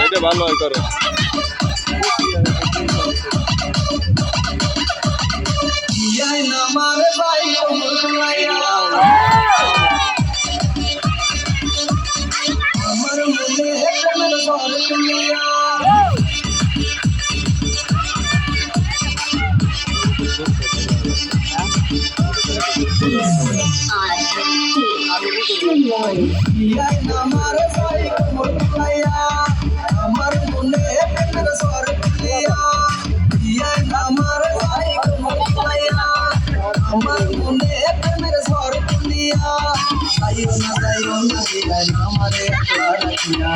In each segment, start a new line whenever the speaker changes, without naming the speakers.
এটা ভালো হয় করো
আমার মনে প্রেমের ঘর তুলিয়া আমার ভাই কোমর তুলাইয়া আমার মনে প্রেমের ঘর তুলিয়া আমার ভাই কোমর তুলাইয়া আমার মনে প্রেমের ঘর তুলিয়া যাইও না দিলাই আমারে রাখিয়া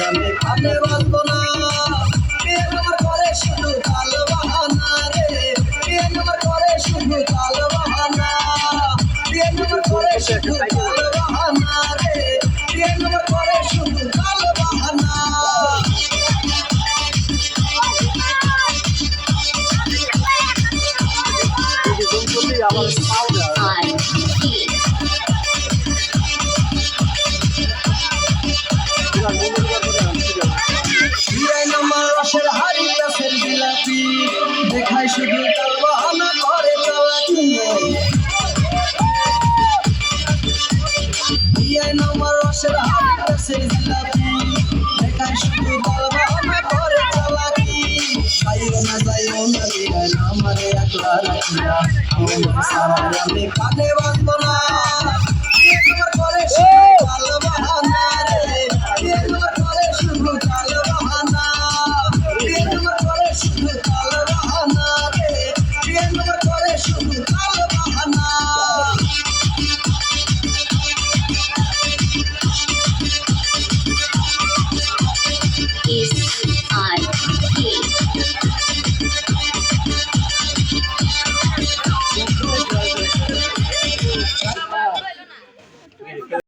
আমি ভাবে বাঁচবো না আমার ঘরে শুধু কাল বাহানা রে আমার ঘরে শুধু কাল বাহানা আমার ঘরে শুধু কাল বাহানা রে আমার ঘরে শুধু কাল বাহানা রসের হাড়ি গাছের জিলাপি দেখায় শুধু কাল বাহানা করে চালাকি রসের হাড়ি গাছের জিলাপি দেখায় শুধু কাল বাহানা করে চালাকি যাইও না দিগায় আমারে একলা রাখিয়া আমি কানে বাঁধবো না আমার ঘরে শুধু কাল